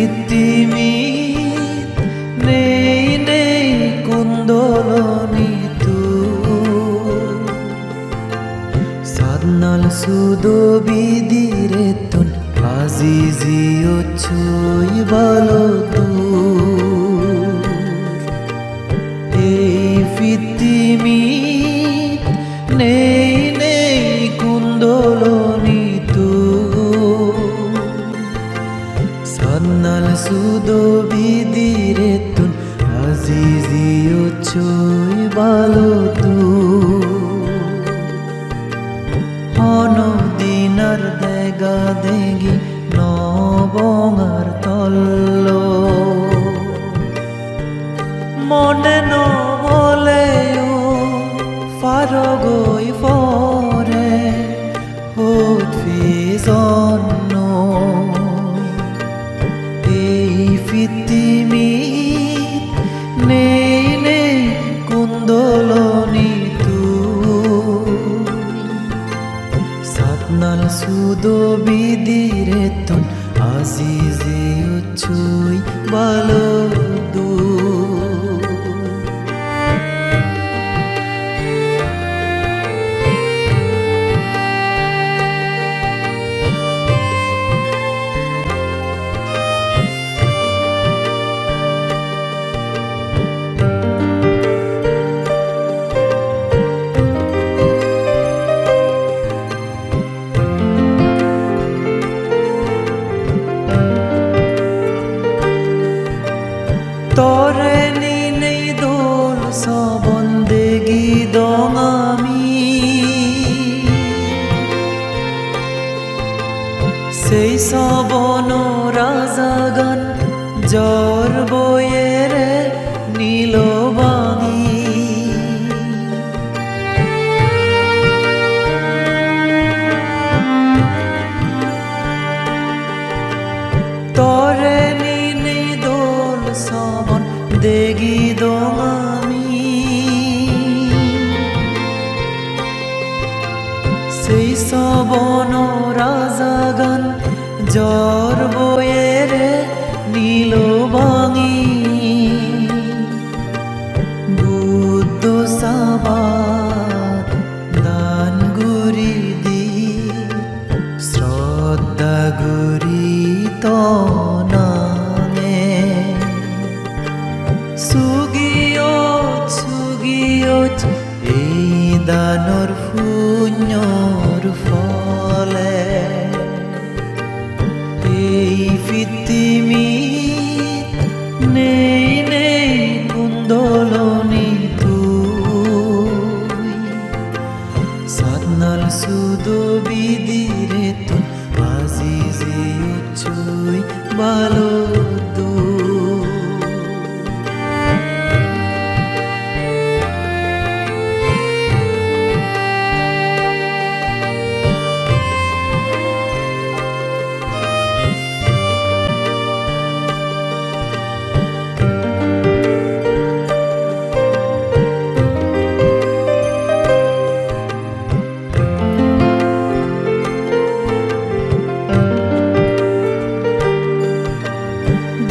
পৃথিবীত নেই নেই কুন্দলনি তু সাদনাল সুদো বিদিরে তুন আজিজিও ছুই ভালো তু এই পৃথিবীত নেই নেই কুন্দলনি তু সাদনাল সুদো বিদিরে তুন আজিজিও ছুই ভালো তু দিনার দেগা দেগি নবঙার তল্ল মনে নহলেও ফারগৈ ফরে উঠি জন্ন এই পৃথিবীত নেই নেই কুন্দলনি সাদনাল সুদো বিদিরে তুন আজিজিও ছুই ভালো দু তরে নেই দোল সবন্দেগি দং আমি সেই সবন রাজাগান জ্বর বয়ের নীল বাঙি তরে নেই দোল সবন দেগি দং আমি সেই সবন রাজাগান জ্বর বয়ের নীল বাঙি বুদ্ধ সাবাত দান গুরি দি শ্রদ্ধা গুরি তনানে সুগিয়ত এই দানর পুণ্যর ফলে এই পৃথিবীত নেই নেই কুন্দলনি তুই সাদনাল সুদো বিদিরে তুন আজিজিও ছুই ভালো দু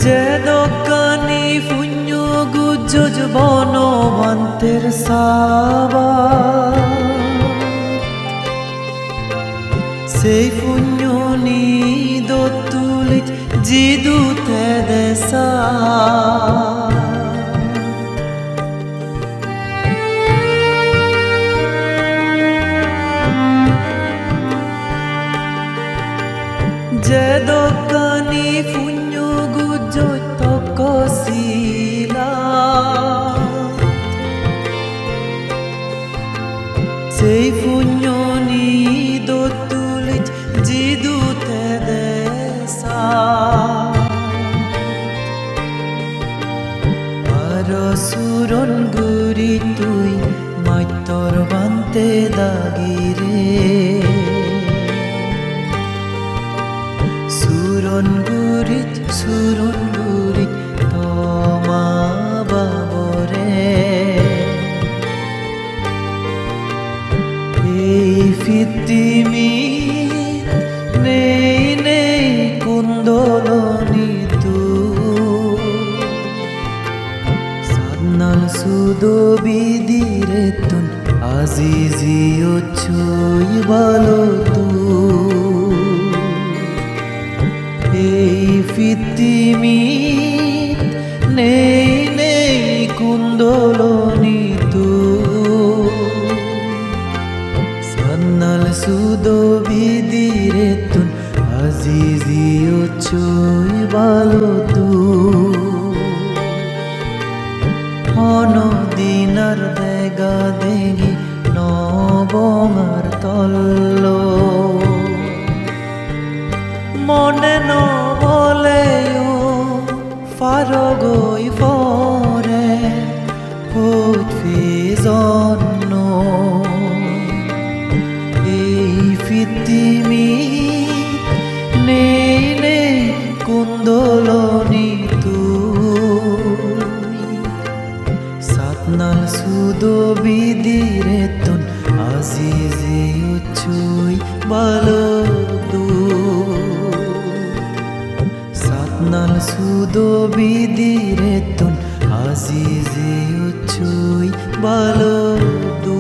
যে দোকানি পুণ্য গুজ্জ বনবন্তের সাবা সেই পুণ্য নিদ তুলিত জিদুতে দেশা যে দোকানি পুণ্য গুজ্জ তকশিলা সেই পুণ্য নিদ তুলিত জিদুতে দেশা আর সুরন গুরি তুই মাইতর বান্তে দাগিরে সুরন গুরিত তোমা বাবরে এই পৃথিবীত নেই নেই কুন্দলনি তু balo tu ei fitimit nei kundoloni tu sannal sudo bidiretun azizi ochoi balo tu দিনার দেগা দেগি নবঙার তল্ল মনে নবলেও ফারগই ফরে হইফি জন্ন এই ফিতিমি নেই কুন্দলনি Satnal sudo bidiretun azizi uchui balodu Satnal sudo bidiretun azizi uchui balodu